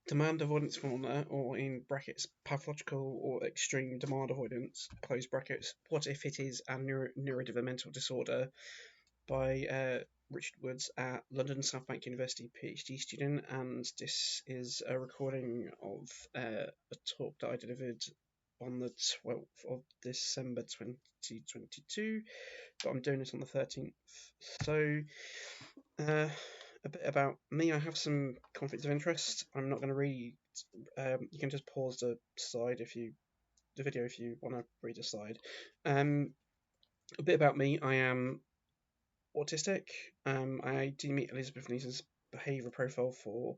Demand-Avoidance Phenomena, or in brackets, pathological or extreme demand avoidance, close brackets, what if it is a neurodevelopmental disorder, by Richard Woods at London South Bank University, PhD student, and this is a recording of a talk that I delivered on the 12th of December 2022, but I'm doing this on the 13th. So, a bit about me. I have some conflicts of interest. I'm not going to read. You can just pause the slide the video if you want to read the slide. A bit about me. I am autistic. I do meet Elizabeth Neese's behaviour profile for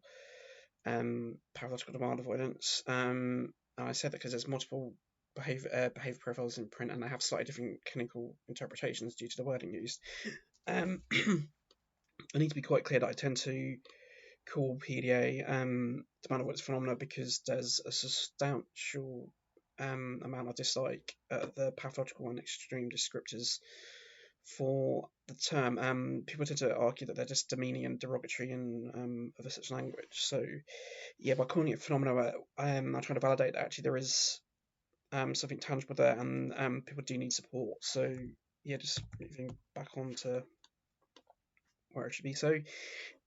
pathological demand avoidance. I said that because there's multiple behaviour profiles in print, and I have slightly different clinical interpretations due to the wording used. I need to be quite clear that I tend to call PDA demand avoidance phenomena because there's a substantial amount of dislike at the pathological and extreme descriptors for the term. People tend to argue that they're just demeaning and derogatory in other such language. So, yeah, by calling it phenomena, I'm trying to validate that actually there is something tangible there, and people do need support. So, yeah, just moving back on to where it should be. So,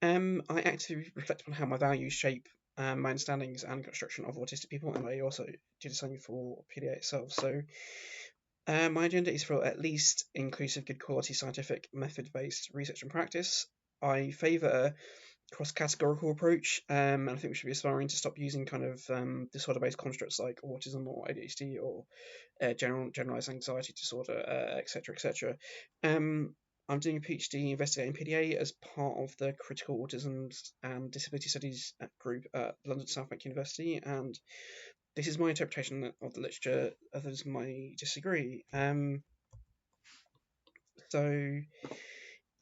I actively reflect on how my values shape my understandings and construction of autistic people, and I also do the same for PDA itself. So, my agenda is for at least inclusive, good quality, scientific, method-based research and practice. I favour a cross-categorical approach, and I think we should be aspiring to stop using kind of disorder-based constructs like autism or ADHD or generalized anxiety disorder, etc., etc. I'm doing a PhD investigating PDA as part of the Critical Autism and Disability Studies group at London South Bank University, and this is my interpretation of the literature. Others might disagree. So,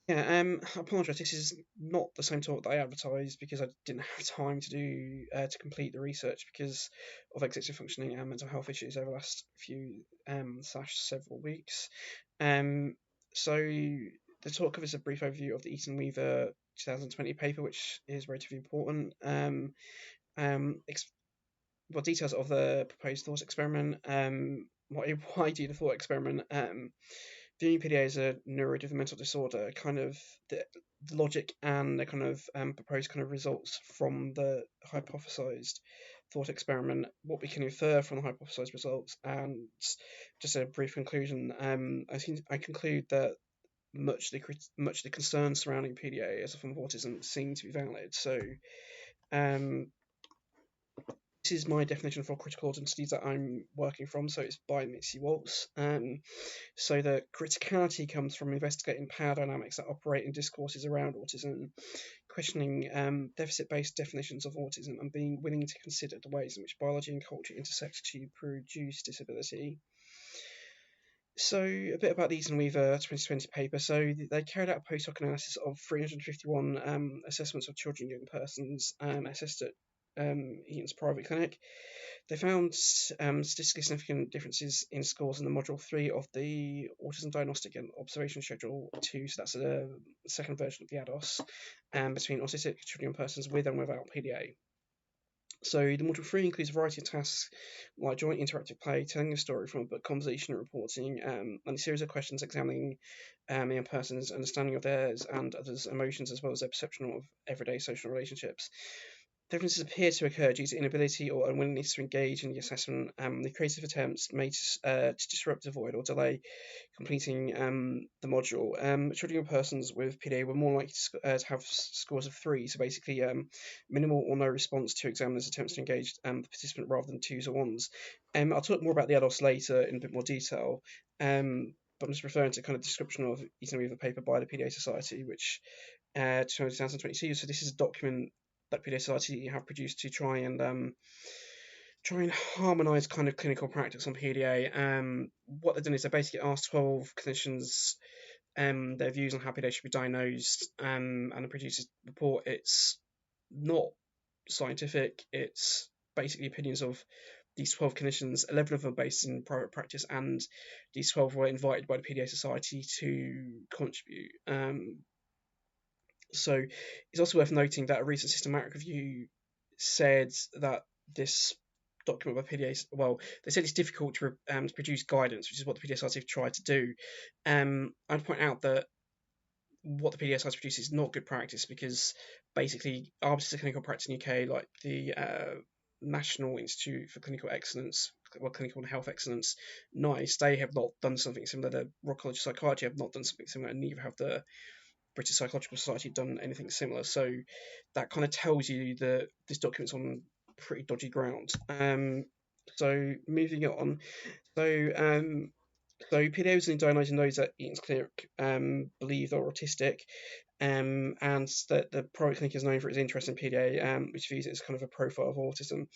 yeah, I apologise. This is not the same talk that I advertised because I didn't have time to do to complete the research because of executive functioning and mental health issues over the last few several weeks. So the talk covers a brief overview of the Eaton Weaver 2020 paper, which is relatively important. Details of the proposed thought experiment. Why do the thought experiment? Viewing PDA as a neurodevelopmental disorder, kind of the logic and the kind of proposed kind of results from the hypothesized thought experiment, what we can infer from the hypothesized results, and just a brief conclusion. I conclude that much of the concerns surrounding PDA as a form of autism seem to be valid. So, this is my definition for critical autism studies that I'm working from, so it's by Mitzi Waltz. So the criticality comes from investigating power dynamics that operate in discourses around autism, questioning deficit-based definitions of autism, and being willing to consider the ways in which biology and culture intersect to produce disability. So a bit about the Eaton Weaver 2020 paper. So they carried out a post hoc analysis of 351 assessments of children and young persons assessed at Eaton's private clinic. They found statistically significant differences in scores in the Module 3 of the Autism Diagnostic Observation Schedule 2, so that's a second version of the ADOS, between autistic children and persons with and without PDA. So the Module 3 includes a variety of tasks like joint interactive play, telling a story from a book, conversation and reporting, and a series of questions examining a person's understanding of theirs and others' emotions as well as their perception of everyday social relationships. Differences appear to occur due to inability or unwillingness to engage in the assessment, the creative attempts made to disrupt, avoid, or delay completing the module. Children and persons with PDA were more likely to have scores of 3, so basically minimal or no response to examiners' attempts to engage the participant rather than 2s or 1s. I'll talk more about the ADOS later in a bit more detail, but I'm just referring to kind of description of Eaton Weaver paper by the PDA Society, which 2022. So this is a document that PDA Society have produced to try and harmonise kind of clinical practice on PDA. What they've done is they basically asked 12 clinicians their views on how PDA should be diagnosed, and the producers report it's not scientific. It's basically opinions of these 12 clinicians. 11 of them are based in private practice, and these 12 were invited by the PDA Society to contribute. So it's also worth noting that a recent systematic review said that this document by PDA, well, they said it's difficult to produce guidance, which is what the PDA Society have tried to do. I'd point out that what the PDA Society produces is not good practice, because basically arbiters of clinical practice in the UK, like the National Institute for Clinical Excellence, well, Clinical and Health Excellence, NICE, they have not done something similar. The Royal College of Psychiatry have not done something similar, and neither have the British Psychological Society done anything similar. So that kind of tells you that this document's on pretty dodgy ground. So moving on. So PDA was in diagnosing those that Eaton's clinic believe are autistic, and that the private clinic is known for its interest in PDA, which views it as kind of a profile of autism.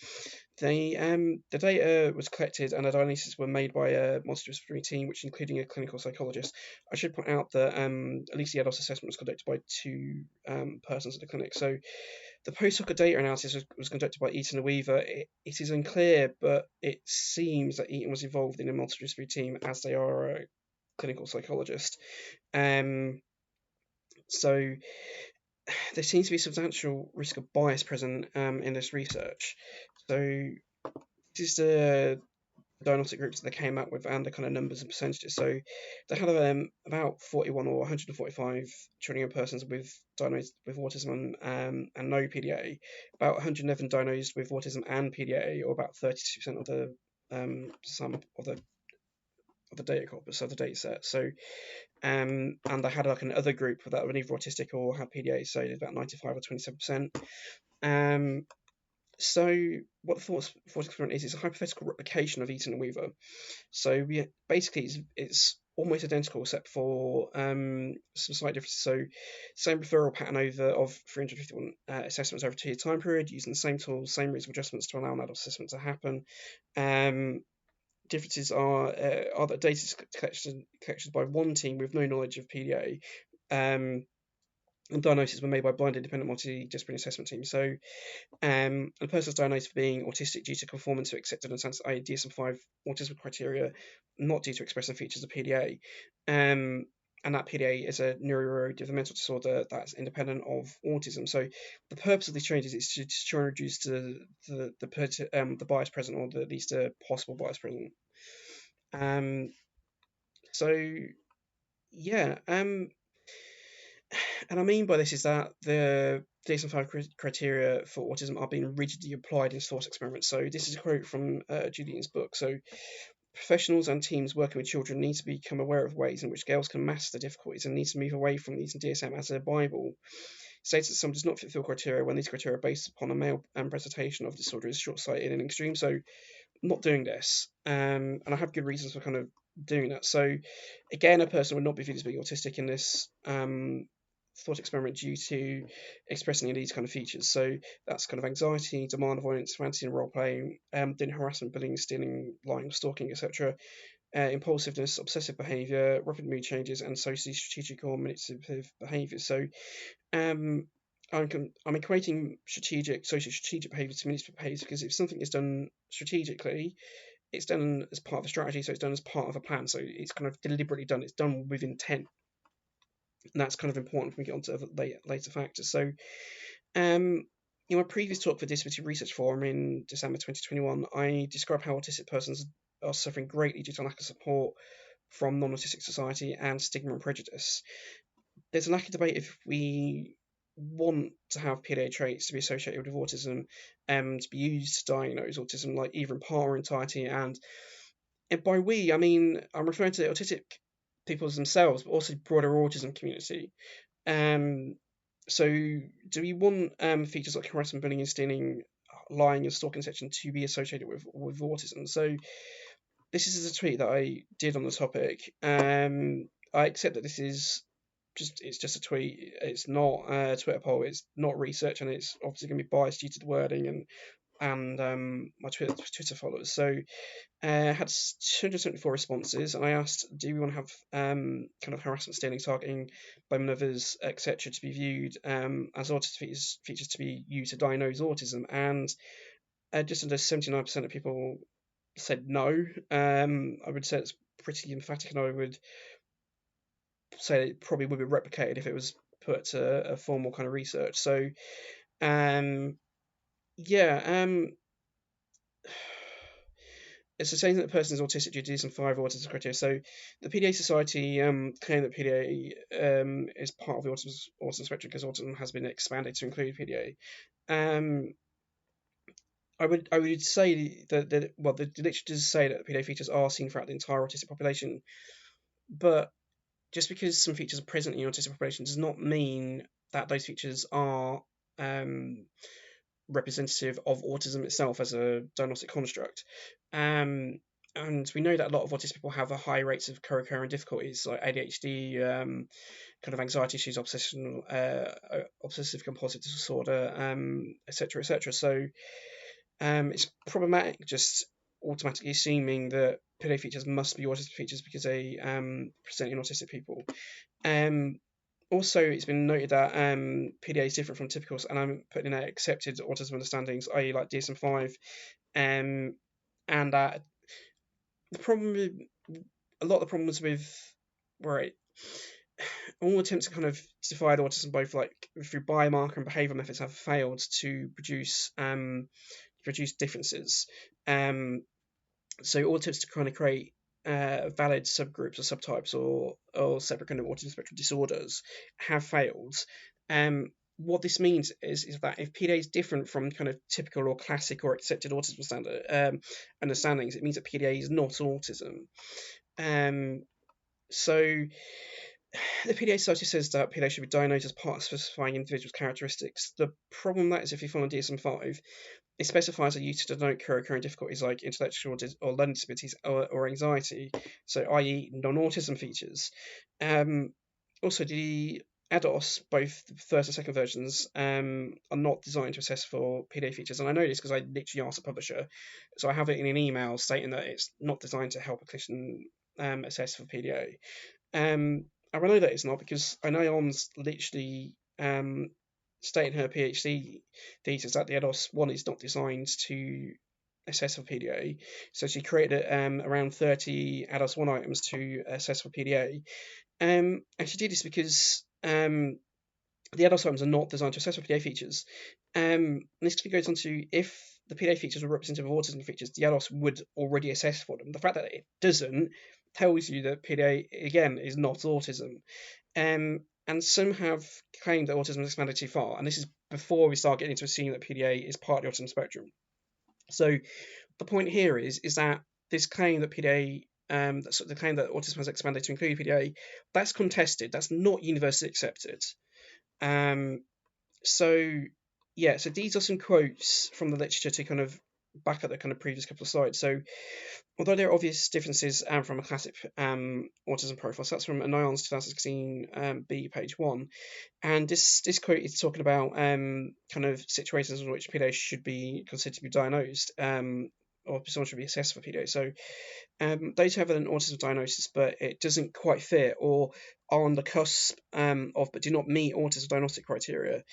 The data was collected and the diagnoses were made by a multidisciplinary team, which including a clinical psychologist. I should point out that at least the ADOS assessment was conducted by 2 persons at the clinic. So the post-hoc data analysis was conducted by Eaton Weaver. It is unclear, but it seems that Eaton was involved in a multidisciplinary team, as they are a clinical psychologist. So there seems to be a substantial risk of bias present in this research. So this is the diagnostic groups that they came up with and the kind of numbers and percentages. So they had about 41 or 145 children and persons diagnosed with autism and no PDA, about 111 diagnosed with autism and PDA, or about 32% of the sum of the data corpus, of the data set. So and they had like another group that were either autistic or had PDA, so about 95 or 27%. So what the thought experiment is a hypothetical replication of Eaton and Weaver. So basically it's almost identical except for some slight differences. So same referral pattern of 351 assessments over a 2-year time period, using the same tools, same reasonable adjustments to allow an adult assessment to happen. Differences are that data is collected by one team with no knowledge of PDA, and diagnoses were made by blind independent multidisciplinary assessment team. So the person was diagnosed for being autistic due to conformance to accepted and standard DSM-5 autism criteria, not due to expressive features of PDA. And that PDA is a neurodevelopmental disorder that's independent of autism. So the purpose of these changes is to try and reduce the bias present, or at least a possible bias present. So yeah, and I mean by this is that the DSM-5 criteria for autism are being rigidly applied in thought experiments. So this is a quote from Julian's book. So professionals and teams working with children need to become aware of ways in which girls can master the difficulties and need to move away from using DSM as a Bible. States that someone does not fulfill criteria when these criteria are based upon a male presentation of disorder is short-sighted and extreme. So not doing this, and I have good reasons for kind of doing that. So again, a person would not be viewed as being autistic in this thought experiment due to expressing these kind of features. So that's kind of anxiety, demand avoidance, fantasy and role playing, doing harassment, bullying, stealing, lying, stalking, etc. Impulsiveness, obsessive behaviour, rapid mood changes, and socially strategic or manipulative behaviour. So I'm equating social strategic behaviour to manipulative behaviour, because if something is done strategically, it's done as part of a strategy, so it's done as part of a plan. So it's kind of deliberately done. It's done with intent, and that's kind of important when we get onto later factors. So, in my previous talk for Disability Research Forum in December 2021, I described how autistic persons are suffering greatly due to lack of support from non-autistic society and stigma and prejudice. There's a lack of debate if we want to have PDA traits to be associated with autism, to be used to diagnose autism, like either in part or entirety. And by we, I mean, I'm referring to autistic people themselves, but also broader autism community. So do we want features like harassment, bullying, and stealing, lying, and stalking, section to be associated with autism? So this is a tweet that I did on the topic. I accept that this is just a tweet. It's not a Twitter poll. It's not research, and it's obviously going to be biased due to the wording and my Twitter followers. So had 274 responses, and I asked, do we want to have kind of harassment, stealing, targeting, blaming others, etc., to be viewed as autism features to be used to diagnose autism? And just under 79% of people said no. I would say it's pretty emphatic, and I would say it probably would be replicated if it was put to a formal kind of research. So Yeah, it's the saying that the person is autistic due to DSM-5 autism criteria. So the PDA Society claim that PDA is part of the autism spectrum because autism has been expanded to include PDA. Um, I would say that well, the literature does say that PDA features are seen throughout the entire autistic population, but just because some features are present in the autistic population does not mean that those features are um, representative of autism itself as a diagnostic construct. And we know that a lot of autistic people have a high rates of co-occurring difficulties like ADHD, kind of anxiety issues, obsessive compulsive disorder, etc., etc. So it's problematic just automatically assuming that PDA features must be autistic features because they present in autistic people. Um, Also, it's been noted that PDA is different from typical, and I'm putting in accepted autism understandings, i.e., like DSM-5, and that the problem with a lot of the problems with right all attempts to kind of divide autism both like through biomarker and behavioural methods have failed to produce differences. So all attempts to kind of create valid subgroups or subtypes or separate kind of autism spectrum disorders have failed. What this means is that if PDA is different from kind of typical or classic or accepted autism standard understandings, it means that PDA is not autism. So the PDA Society says that PDA should be diagnosed as part of specifying individuals' characteristics. The problem that is if you follow DSM-5, it specifies a use to denote co-occurring difficulties like intellectual or learning disabilities or anxiety, so i.e. non-autism features. Also, the ADOS, both the first and second versions, are not designed to assess for PDA features. And I know this because I literally asked the publisher. So I have it in an email stating that it's not designed to help a clinician assess for PDA. And I know that it's not because I know Elm's literally stated in her PhD thesis that the ADOS 1 is not designed to assess for PDA. So she created around 30 ADOS 1 items to assess for PDA. And she did this because the ADOS items are not designed to assess for PDA features. This goes on to if the PDA features were representative of autism features, the ADOS would already assess for them. The fact that it doesn't tells you that PDA, again, is not autism. And some have claimed that autism has expanded too far, and this is before we start getting into assuming that PDA is part of the autism spectrum. So the point here is that this claim that PDA, the claim that autism has expanded to include PDA, that's contested. That's not universally accepted. So yeah, so these are some quotes from the literature to kind of back up the kind of previous couple of slides. So although there are obvious differences from a classic autism profile, so that's from Anion's 2016 B, page 1, and this quote is talking about kind of situations in which PDA should be considered to be diagnosed, or someone should be assessed for PDA. So those who have an autism diagnosis but it doesn't quite fit or are on the cusp of but do not meet autism diagnostic criteria.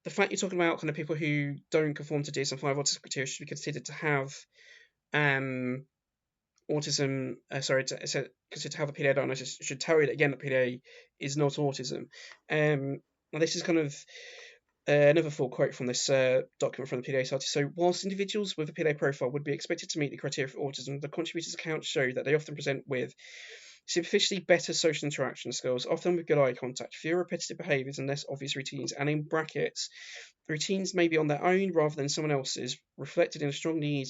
The fact you're talking about kind of people who don't conform to DSM-5 autism criteria should be considered to have autism, considered to have a PDA diagnosis should tell you that again that PDA is not autism. Now this is kind of another full quote from this document from the PDA Society. So, whilst individuals with a PDA profile would be expected to meet the criteria for autism, the contributors' accounts show that they often present with superficially better social interaction skills, often with good eye contact, fewer repetitive behaviours and less obvious routines, and in brackets, routines may be on their own rather than someone else's, reflected in a strong need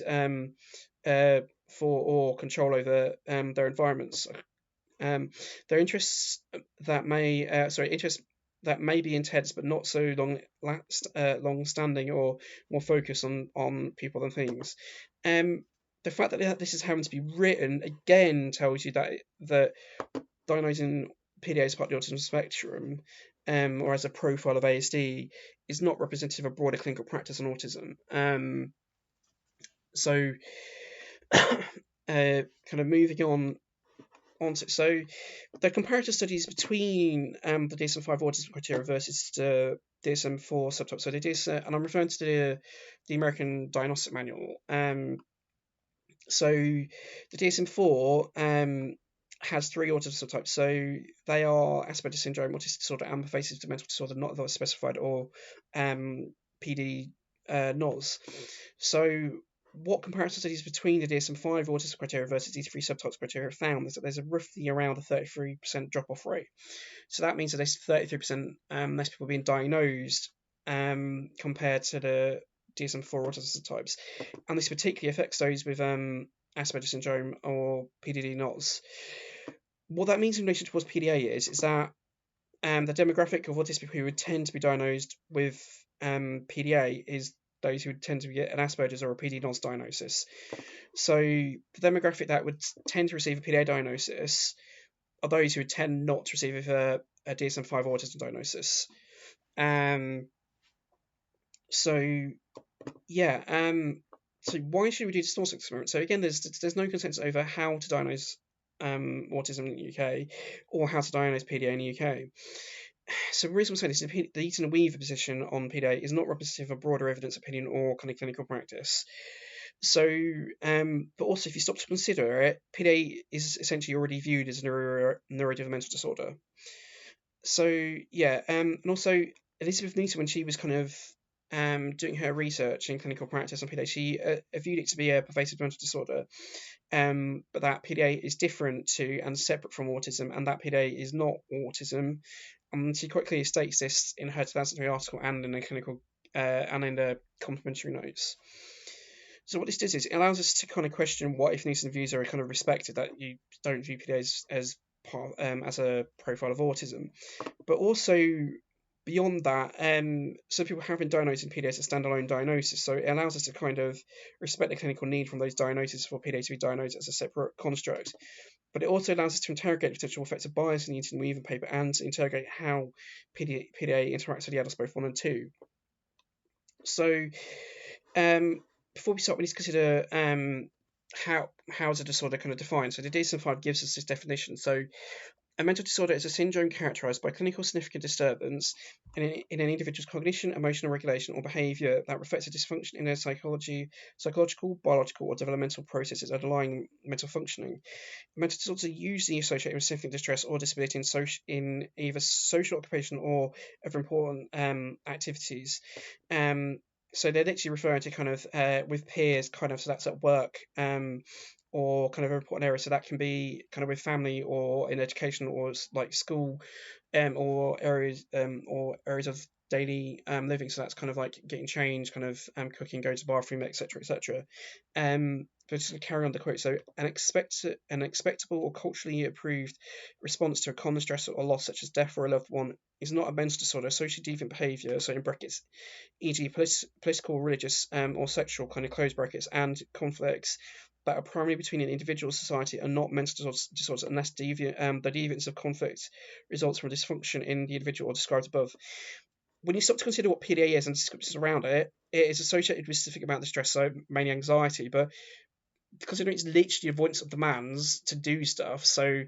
for or control over their environments. Their interests that may be intense but not so long-standing or more focused on people and things. The fact that this is having to be written again tells you that diagnosing PDA as part of the autism spectrum or as a profile of ASD is not representative of broader clinical practice on autism. So kind of moving on to, so the comparative studies between the DSM-5 autism criteria versus the DSM-4 subtype. So and I'm referring to the American Diagnostic Manual. So the DSM-4 has 3 autism subtypes. So they are Asperger's syndrome, autistic disorder, and pervasive developmental disorder, not otherwise specified, or PD NOS. So what comparison studies between the DSM-5 autism criteria versus these 3 subtypes criteria have found is that there's a roughly around a 33% drop-off rate. So that means that there's 33% less people being diagnosed compared to the DSM-4 autism subtypes, and this particularly affects those with Asperger's syndrome or PDD NOS. What that means in relation to what PDA is that the demographic of autistic people who would tend to be diagnosed with PDA is those who would tend to get an Asperger's or a PD NOS diagnosis. So the demographic that would tend to receive a PDA diagnosis are those who would tend not to receive a DSM-5 autism diagnosis. So why should we do distortion experiments? So again, there's no consensus over how to diagnose autism in the UK or how to diagnose PDA in the UK. So the reason I'm saying this is the Eaton Weaver position on PDA is not representative of broader evidence, opinion, or kind of clinical practice. So, but also if you stop to consider it, PDA is essentially already viewed as a neurodevelopmental disorder. So and also Elizabeth Newton, when she was kind of doing her research in clinical practice on PDA, she viewed it to be a pervasive mental disorder, but that PDA is different to and separate from autism, and that PDA is not autism. She quite clearly states this in her 2003 article and in the clinical and in the complementary notes. So what this does is it allows us to kind of question what if Newton's views are kind of respected, that you don't view PDA as part as a profile of autism, but also beyond that, some people have been diagnosed in PDA as a standalone diagnosis, so it allows us to kind of respect the clinical need from those diagnoses for PDA to be diagnosed as a separate construct. But it also allows us to interrogate the potential effects of bias in the Eaton Weaver paper and to interrogate how PDA interacts with the adults both 1 and 2. So before we start, we need to consider how is a disorder kind of defined. So the DSM-5 gives us this definition. So a mental disorder is a syndrome characterized by clinical significant disturbance in an individual's cognition, emotional regulation, or behavior that reflects a dysfunction in their psychological, biological, or developmental processes underlying mental functioning. Mental disorders are usually associated with significant distress or disability in either social, occupational, or other important activities. So they're literally referring to kind of with peers, kind of, so that's at work, or kind of important areas. So that can be kind of with family or in education or like school, or areas of daily living. So that's kind of like getting changed, kind of cooking, going to the bathroom, etc., etc. But just to carry on the quote, so an expectable or culturally approved response to a common stress or loss, such as death or a loved one, is not a mental disorder. Socially deviant behaviour, so in brackets, e.g. political, religious, or sexual, kind of close brackets, and conflicts that are primarily between an individual and society are not mental disorders unless the deviance of conflict results from a dysfunction in the individual or described above. When you stop to consider what PDA is and descriptions around it, it is associated with a specific amount of stress, so mainly anxiety, but considering it's literally avoidance of demands to do stuff, so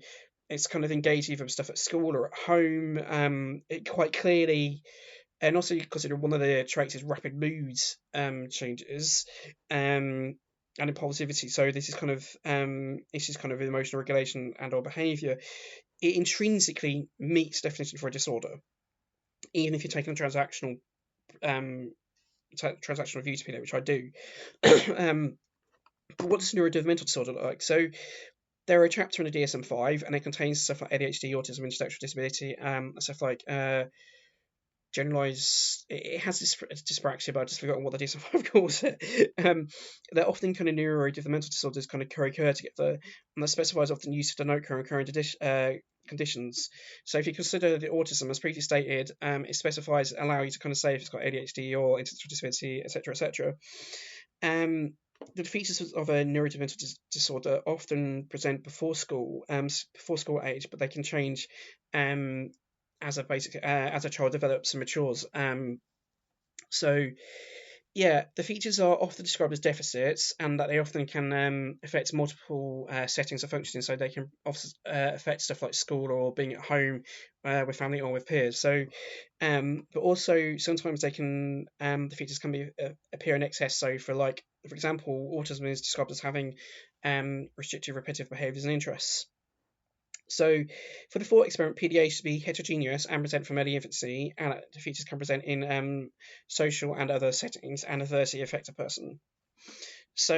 it's kind of engaged either with stuff at school or at home, it quite clearly, and also you consider one of the traits is rapid mood changes, and impulsivity. So this is kind of issues kind of emotional regulation and or behaviour. It intrinsically meets definition for a disorder, even if you're taking a transactional view to PDA, which I do. But what does neurodevelopmental disorder look like? So there are a chapter in the DSM-5, and it contains stuff like ADHD, autism, intellectual disability, stuff like generalized. It has this dyspraxia, but I've just forgotten what the DSM-5 calls it. They're often kind of neurodevelopmental disorders kind of co-occur together, and that specifies often used to denote co-occurring conditions. So if you consider the autism, as previously stated, it specifies allow you to kind of say if it's got ADHD or intellectual disability, etc., etc. The features of a neurodevelopmental disorder often present before school age, but they can change as a child develops and matures. So yeah, the features are often described as deficits, and that they often can affect multiple settings of functioning. So they can affect stuff like school or being at home with family or with peers. So, but also sometimes they can the features can appear in excess. So for example, autism is described as having restrictive repetitive behaviours and interests. So for the thought experiment, PDA should be heterogeneous and present from early infancy, and the features can present in social and other settings, and adversely affect a person. So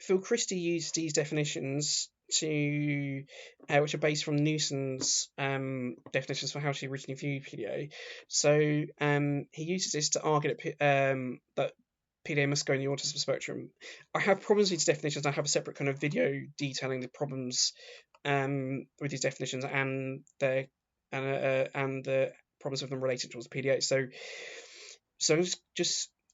Phil Christie used these definitions to, which are based from Newson's definitions for how she originally viewed PDA. So he uses this to argue that PDA must go in the autism spectrum. I have problems with these definitions. I have a separate kind of video detailing the problems with these definitions and the problems with them related towards the PDA. So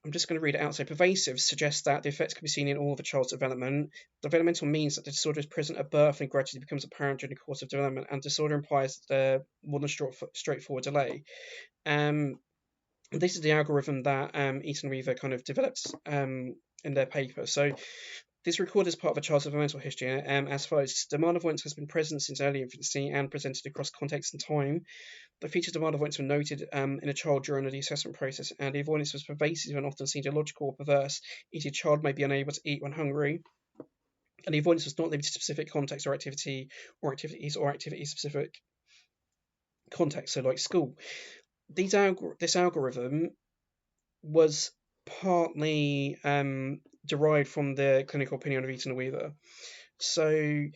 I'm just going to read it out. So pervasive suggests that the effects can be seen in all of a child's development. Developmental means that the disorder is present at birth and gradually becomes apparent during the course of development, and disorder implies more than straightforward delay. This is the algorithm that Eaton Weaver kind of developed in their paper. So this recorded as part of a child's developmental history as follows. Demand avoidance has been present since early infancy and presented across context and time. The features of demand avoidance were noted in a child during the assessment process, and the avoidance was pervasive and often seen illogical or perverse. E.g., a child may be unable to eat when hungry, and the avoidance was not limited to specific context or activity or activity-specific context, so like school. This algorithm was partly derived from the clinical opinion of Eaton Weaver. So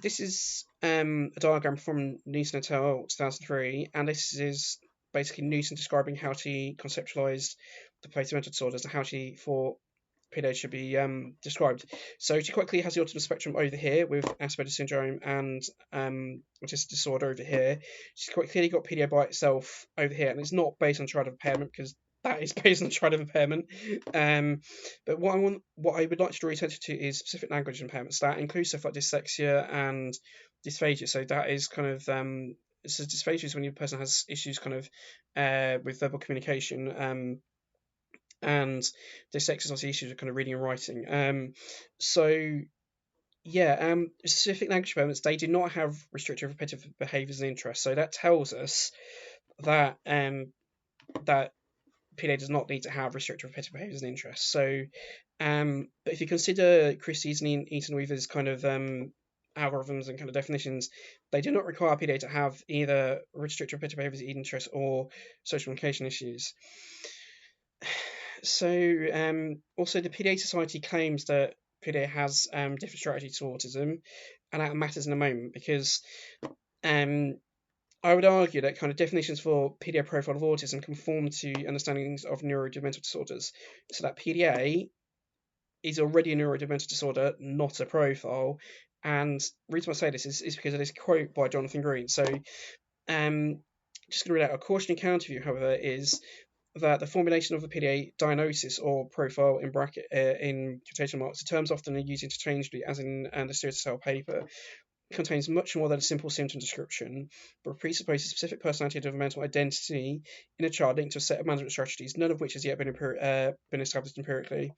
this is a diagram from Newson et al. 2003, and this is basically Newson describing how she conceptualized the pervasive mental disorders and how she thought PDA should be described. So she quite clearly has the autism spectrum over here with Asperger's syndrome and autistic disorder over here. She's quite clearly got PDA by itself over here, and it's not based on childhood impairment because that is based on childhood impairment. But what I would like to draw attention to is specific language impairments that include stuff like dyslexia and dysphagia. So that is kind of so dysphagia is when your person has issues kind of with verbal communication. And dyslexia is obviously issues with kind of reading and writing. Specific language impairments, they do not have restrictive repetitive behaviours and interests. So that tells us that that PDA does not need to have restrictive repetitive behaviours and interests. So, but if you consider Christie's and Eaton Weaver's kind of algorithms and kind of definitions, they do not require PDA to have either restrictive repetitive behaviours and interests or social communication issues. So also the PDA Society claims that PDA has different strategies to autism, and that matters in a moment because I would argue that kind of definitions for PDA profile of autism conform to understandings of neurodevelopmental disorders, so that PDA is already a neurodevelopmental disorder, not a profile. And the reason I say this is because of this quote by Jonathan Green. So just going to read out a cautionary counterview, however, is that the formulation of a PDA diagnosis or profile in quotation marks, the terms often are used interchangeably, as in the Stereotype paper, contains much more than a simple symptom description, but presupposes specific personality and developmental identity in a child linked to a set of management strategies, none of which has yet been established empirically.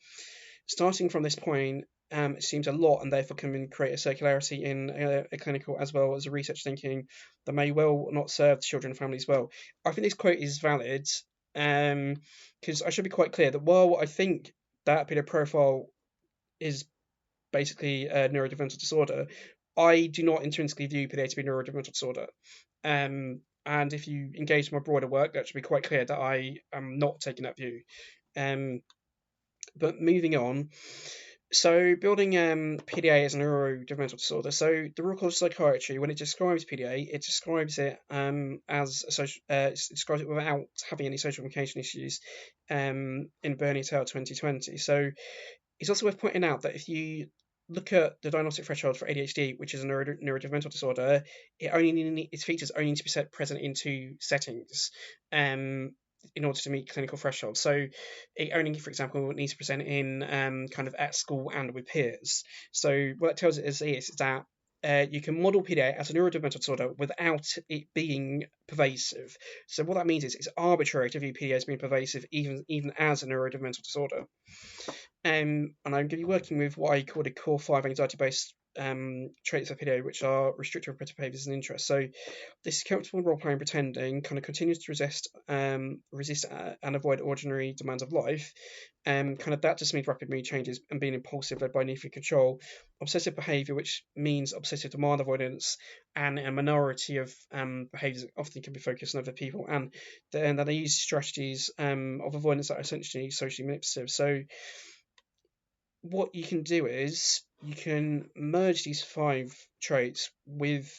Starting from this point, it seems a lot, and therefore can create a circularity in a clinical as well as a research thinking that may well not serve children and families well. I think this quote is valid, because I should be quite clear that while I think that PDA profile is basically a neurodevelopmental disorder, I do not intrinsically view PDA to be a neurodevelopmental disorder. And if you engage my broader work, that should be quite clear that I am not taking that view. But moving on, so building PDA as a neurodevelopmental disorder. So the Royal College of Psychiatry, when it describes PDA, it describes it as a social. It describes it without having any social communication issues. In Burney et al. 2020. So it's also worth pointing out that if you look at the diagnostic threshold for ADHD, which is a neurodevelopmental disorder, its features only need to be present in two settings in order to meet clinical thresholds. So it only, for example, needs to present in kind of at school and with peers. So what it tells us is that you can model PDA as a neurodevelopmental disorder without it being pervasive. So what that means is it's arbitrary to view PDA as being pervasive even as a neurodevelopmental disorder. And I'm going to be working with what I call a Core 5 anxiety-based traits of PDA, which are restrictive repetitive behaviours and interests. So this is comfortable role playing, pretending, kind of continues to resist and avoid ordinary demands of life. Kind of that just means rapid mood changes and being impulsive, led by need for control. Obsessive behaviour, which means obsessive demand avoidance, and a minority of behaviours often can be focused on other people, and then they use strategies of avoidance that are essentially socially manipulative. So what you can do is you can merge these 5 traits with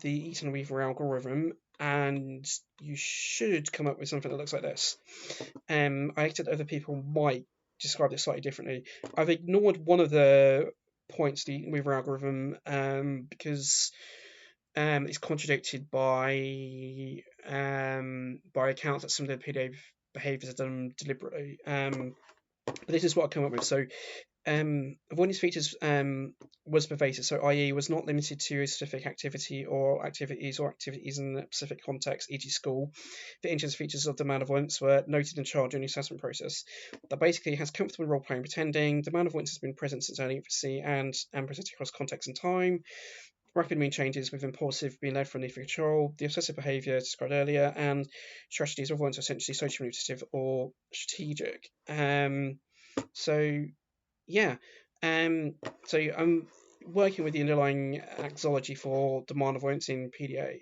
the Eaton Weaver algorithm, and you should come up with something that looks like this. I expect that other people might describe this slightly differently. I've ignored one of the points, the Weaver algorithm, because it's contradicted by accounts that some of the PDA behaviours are done deliberately. But this is what I come up with. So avoidance features was pervasive, so i.e. was not limited to a specific activity or activities in a specific context, e.g. school. The interest features of demand avoidance were noted in child during the assessment process. That basically has comfortable role-playing pretending. Demand avoidance has been present since early infancy and presented across context and time. Rapid mood changes with impulsive being led from need for control, the obsessive behaviour described earlier, and strategies of avoidance are essentially social manipulative or strategic. So yeah, so I'm working with the underlying axiology for demand avoidance in PDA,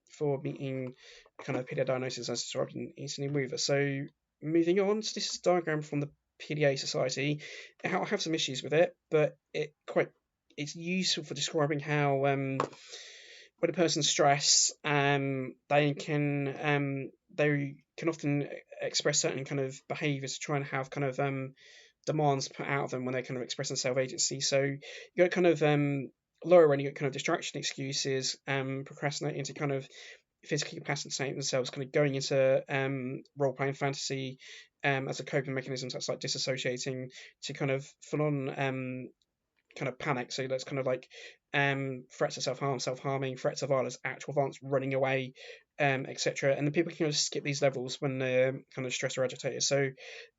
for meeting kind of PDA diagnosis as described in Eaton Weaver. So moving on, so this is a diagram from the PDA Society. I have some issues with it, but it's useful for describing how when a person's stressed, they can often express certain kind of behaviours to try and have kind of demands put out of them when they're kind of expressing self-agency. So you got kind of lower end, you got kind of distraction excuses, procrastinating to kind of physically incapacitating themselves, kind of going into role-playing fantasy as a coping mechanism. So that's like disassociating to kind of full-on kind of panic. So that's kind of like threats of self-harming, threats of violence, actual violence, running away, etc. And then people can kind of skip these levels when they're kind of stressed or agitated. So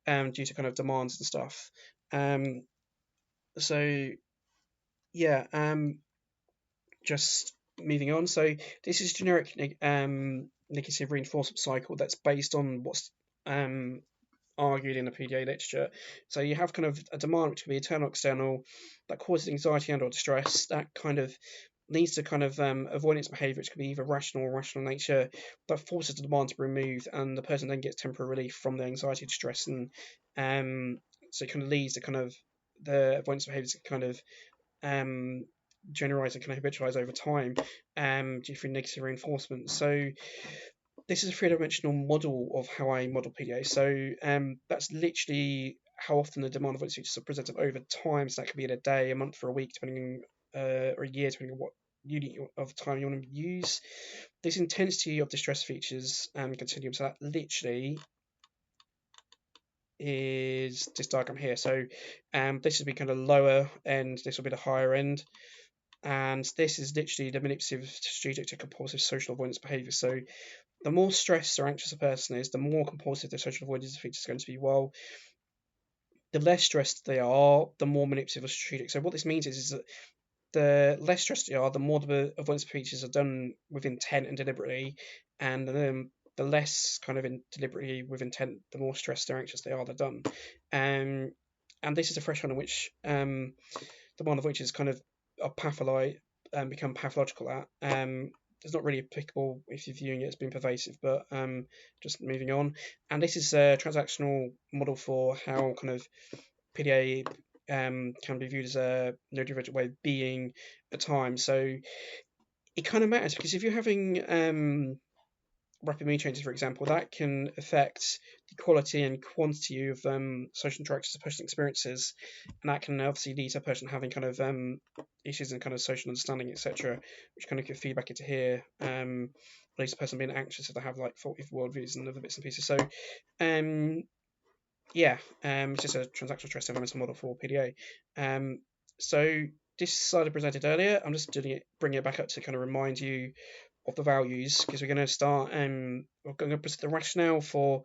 due to kind of demands and stuff. So yeah, just moving on. So this is generic negative reinforcement cycle that's based on what's argued in the PDA literature. So you have kind of a demand which can be internal, external, that causes anxiety and or distress, that kind of leads to kind of avoidance behaviour, which can be either rational or irrational nature, that forces the demand to be removed, and the person then gets temporary relief from the anxiety, distress, and so it kind of leads to kind of the avoidance behaviours to kind of generalize and kind of habitualize over time due to negative reinforcement. So this is a three-dimensional model of how I model PDA. So that's literally how often the demand avoidance features are presented over time. So that could be in a day, a month, or a week, depending or a year, depending on what unit of time you want to use. This intensity of distress features continuum. So that literally is this diagram here. So this will be kind of lower end. This will be the higher end. And this is literally the manipulative, strategic to compulsive social avoidance behaviour. So the more stressed or anxious a person is, the more compulsive their social avoidance feature is going to be, while the less stressed they are, the more manipulative or strategic. So what this means is that the less stressed they are, the more the avoidance features are done with intent and deliberately, and the less kind of deliberately with intent, the more stressed or anxious they are, they're done. And this is a threshold in which demand of which is kind of become pathological at. It's not really applicable if you're viewing it as being pervasive, but just moving on. And this is a transactional model for how kind of PDA can be viewed as a neurodivergent way of being at times. So it kind of matters, because if you're having rapid mood changes, for example, that can affect the quality and quantity of social interactions a person experiences, and that can obviously lead to a person having kind of issues in kind of social understanding, etc., which kind of could feed back into here. Leads to a person being anxious if they have like faulty worldviews and other bits and pieces. So yeah, it's just a transactional stress environmental model for PDA. So this slide I presented earlier, I'm just bringing it back up to kind of remind you of the values, because we're going to start. We're going to present the rationale for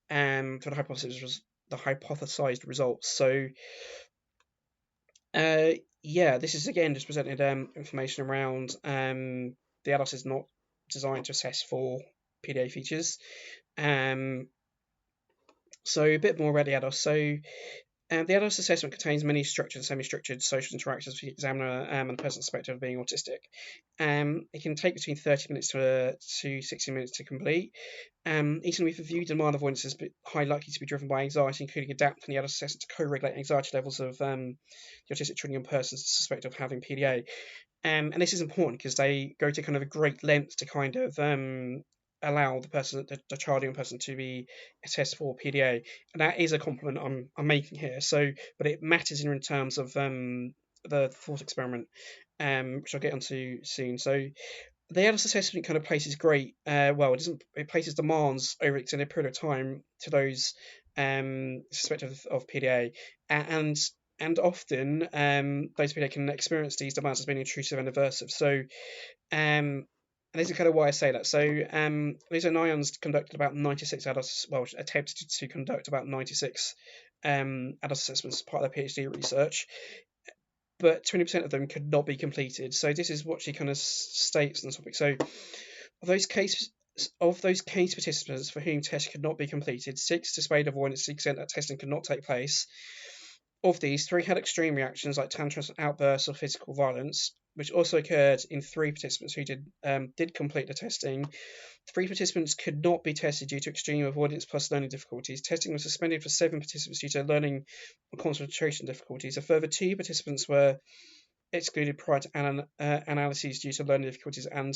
the hypothesized results. So yeah, this is again just presented information around the ADOS is not designed to assess for PDA features. So a bit more about the ADOS. So the ADOS assessment contains many structured and semi-structured social interactions for the examiner and the person suspected of being autistic. It can take between 30 minutes to 60 minutes to complete. Eaton Weaver viewed demand avoidance as highly likely to be driven by anxiety, including a DAP from the ADOS assessment to co-regulate anxiety levels of the autistic children and persons suspected of having PDA. And this is important because they go to kind of a great length to kind of allow the person, the child young person, to be assessed for PDA, and that is a compliment I'm making here. So, but it matters in terms of the thought experiment, which I'll get onto soon. So, the ADOS assessment kind of places it places demands over an extended period of time to those suspected of PDA, and often those PDA can experience these demands as being intrusive and aversive. So, and this is kind of why I say that. So, Lisa Nyons conducted about 96 ADOS, attempted to conduct about 96 ADOS assessments as part of their PhD research, but 20% of them could not be completed. So this is what she kind of states on the topic. So of those case participants for whom tests could not be completed, 6 displayed avoidance to the extent that testing could not take place. Of these, 3 had extreme reactions like tantrums, outbursts, or physical violence, which also occurred in 3 participants who did complete the testing. 3 participants could not be tested due to extreme avoidance plus learning difficulties. Testing was suspended for 7 participants due to learning or concentration difficulties. A further 2 participants were excluded prior to analyses due to learning difficulties, and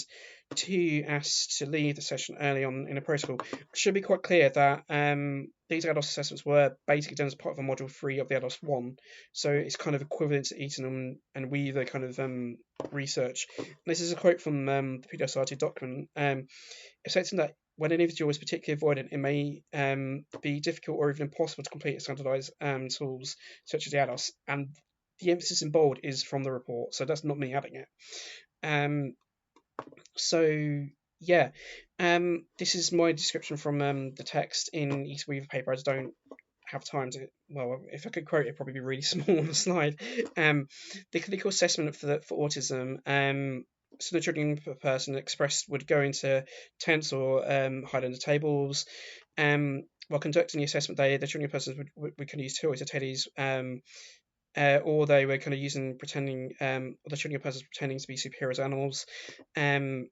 2 asked to leave the session early on in the protocol. It should be quite clear that these ADOS assessments were basically done as part of a module 3 of the ADOS 1, so it's kind of equivalent to Eaton and Weaver kind of research. And this is a quote from the PDA document, stating that when an individual is particularly avoidant, it may be difficult or even impossible to complete standardized tools such as the ADOS, and the emphasis in bold is from the report, so that's not me adding it. So yeah, this is my description from the text in Eaton Weaver paper. I just don't have time to. Well, if I could quote it, it'd probably be really small on the slide. The clinical assessment for autism. So the triggering person expressed would go into tents or hide under tables. While conducting the assessment, the triggering persons would kind of use toys or teddies. Or they were kind of pretending, or the triggering persons pretending to be superior animals, and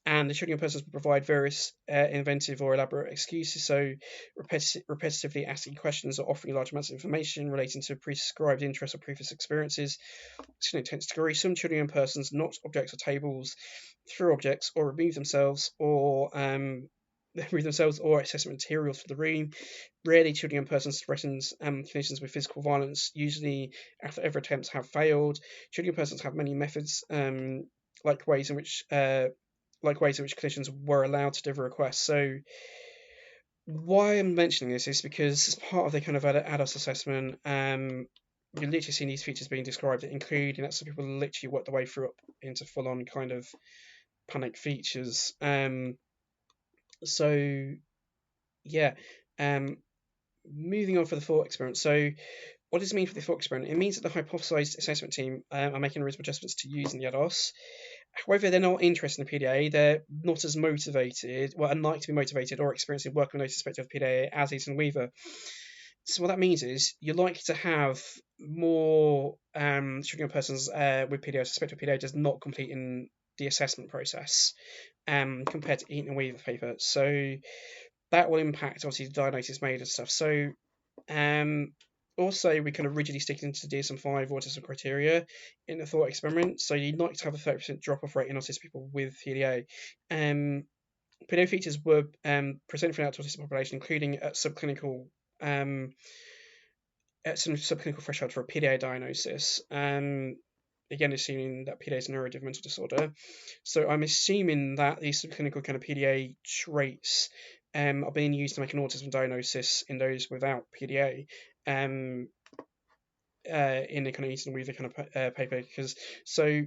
the triggering persons would provide various inventive or elaborate excuses, so repetitively asking questions or offering large amounts of information relating to prescribed interests or previous experiences. To an intense degree, some triggering persons knocked objects or tables, threw objects, or removed themselves, or assessment materials for the room. Rarely, children and persons threatens conditions with physical violence. Usually, after every attempts have failed. Children and persons have many methods, like ways in which clinicians were allowed to deliver requests. So, why I'm mentioning this is because as part of the kind of ADOS assessment, you're literally seeing these features being described, including that some people literally work their way through up into full-on kind of panic features. So yeah, moving on for the thought experiment. So what does it mean for the thought experiment? It means that the hypothesized assessment team are making reasonable adjustments to using the ADOS. However, they're not interested in PDA. They're not as motivated, unlikely to be motivated or experiencing working with no suspected of PDA as Eaton Weaver. So what that means is you're likely to have more children and persons with PDA, suspected of PDA, just not completing the assessment process compared to Eaton Weaver paper. So that will impact obviously the diagnosis made and stuff. So also we kind of rigidly sticking to the DSM-5 autism criteria in the thought experiment. So you'd like to have a 30% drop-off rate in autistic people with PDA. PDA features were presented from the autistic population, including at subclinical threshold for a PDA diagnosis. Again, assuming that PDA is a neurodevelopmental disorder. So I'm assuming that these subclinical kind of PDA traits are being used to make an autism diagnosis in those without PDA. In the kind of Eaton Weaver kind of paper, because so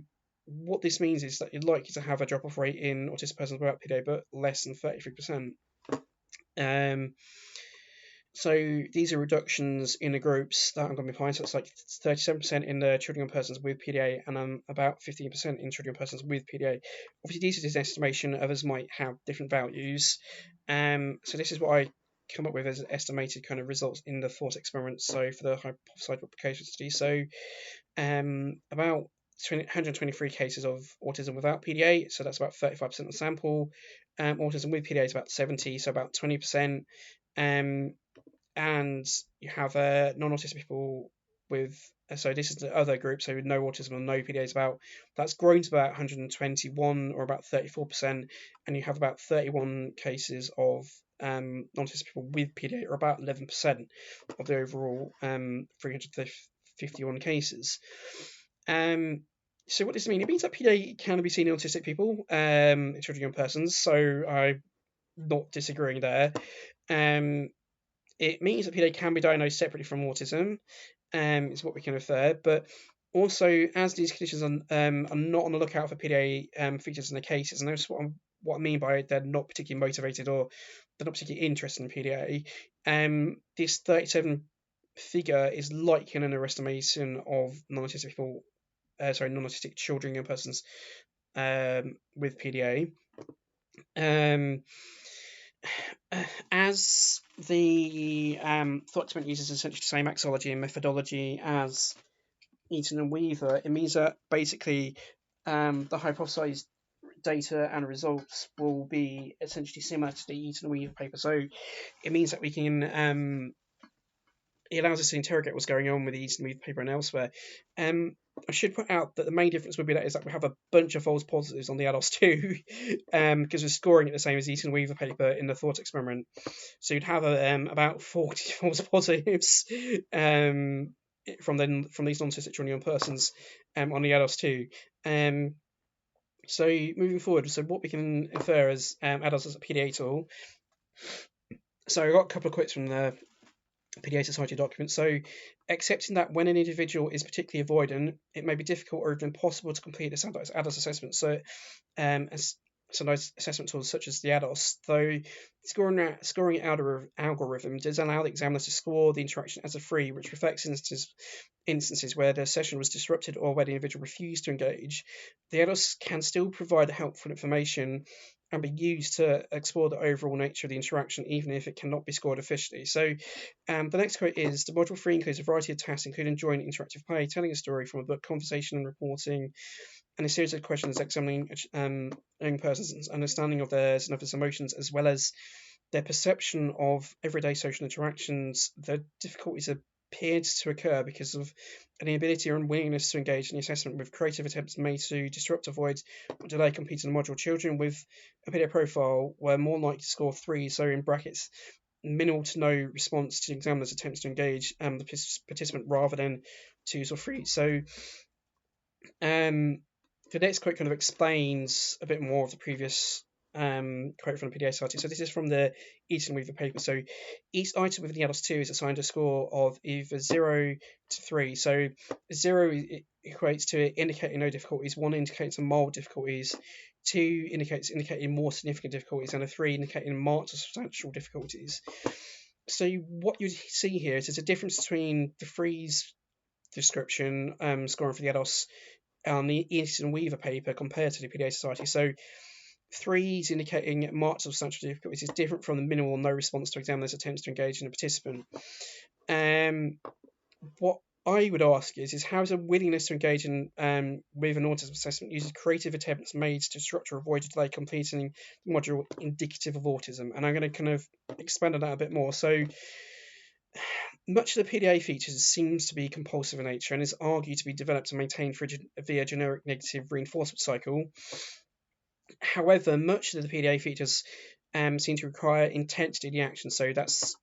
what this means is that you're likely to have a drop-off rate in autistic persons without PDA, but less than 33%. So these are reductions in the groups that I'm going to be applying. So it's like 37% in the children and persons with PDA, and about 15% in children and persons with PDA. Obviously, this is an estimation. Others might have different values. So this is what I come up with as estimated kind of results in the thought experiment. So for the hypothesized replication study, so about 123 cases of autism without PDA, so that's about 35% of the sample. Autism with PDA is about 70, so about 20%. And you have non-autistic people with, so this is the other group, so with no autism or no PDA, that's grown to about 121 or about 34%, and you have about 31 cases of non-autistic people with PDA, or about 11% of the overall 351 cases. So what does it mean? It means that PDA can be seen in autistic people, in children and persons, so I'm not disagreeing there. It means that PDA can be diagnosed separately from autism, is what we can infer. But also, as these conditions are not on the lookout for PDA features in the cases, and that's what I mean by they're not particularly motivated or they're not particularly interested in PDA. This 37 figure is likely an underestimation of non-autistic people, non-autistic children and persons with PDA. As the thought experiment uses essentially the same axiology and methodology as Eaton and Weaver, it means that basically the hypothesized data and results will be essentially similar to the Eaton and Weaver paper. So it means that we can it allows us to interrogate what's going on with the Eaton and Weaver paper and elsewhere. I should put out that the main difference would be that we have a bunch of false positives on the ADOS too, because we're scoring it the same as Eaton and Weaver paper in the thought experiment. So you'd have about 40 false positives from these non-autistic children persons on the ADOS too. So moving forward, so what we can infer as ADOS as a PDA tool. So I got a couple of quotes from the PDA Society document. So, accepting that when an individual is particularly avoidant, it may be difficult or even impossible to complete a standardized ADOS assessment. So, standardized assessment tools such as the ADOS, though scoring algorithm does allow the examiner to score the interaction as a free, which reflects instances where the session was disrupted or where the individual refused to engage. The ADOS can still provide helpful information and be used to explore the overall nature of the interaction, even if it cannot be scored officially. So the next quote is, the module 3 includes a variety of tasks, including joint interactive play, telling a story from a book, conversation and reporting, and a series of questions examining young persons' understanding of theirs and others' emotions, as well as their perception of everyday social interactions. The difficulties appeared to occur because of an inability or unwillingness to engage in the assessment, with creative attempts made to disrupt, avoid, or delay completing the module. Children with a PDA profile were more likely to score 3, so in brackets, minimal to no response to the examiner's attempts to engage the participant, rather than 2s or 3s. So the next quote kind of explains a bit more of the previous quote from the PDA Society. So this is from the Eaton Weaver paper. So each item within the ADOS 2 is assigned a score of either 0 to 3. So 0 equates to indicating no difficulties, 1 indicates mild difficulties, 2 indicating more significant difficulties, and a 3 indicating marked or substantial difficulties. So what you see here is there's a difference between the 3's description scoring for the ADOS on the Eaton Weaver paper compared to the PDA Society. So 3's indicating marked substantial difficulties is different from the minimal or no response to examiner's attempts to engage in a participant. What I would ask is how is a willingness to engage in with an autism assessment using creative attempts made to structure, avoid, delay completing the module indicative of autism? And I'm going to kind of expand on that a bit more. So much of the PDA features seems to be compulsive in nature and is argued to be developed and maintained via generic negative reinforcement cycle. However, much of the PDA features seem to require intent to do the action, so that's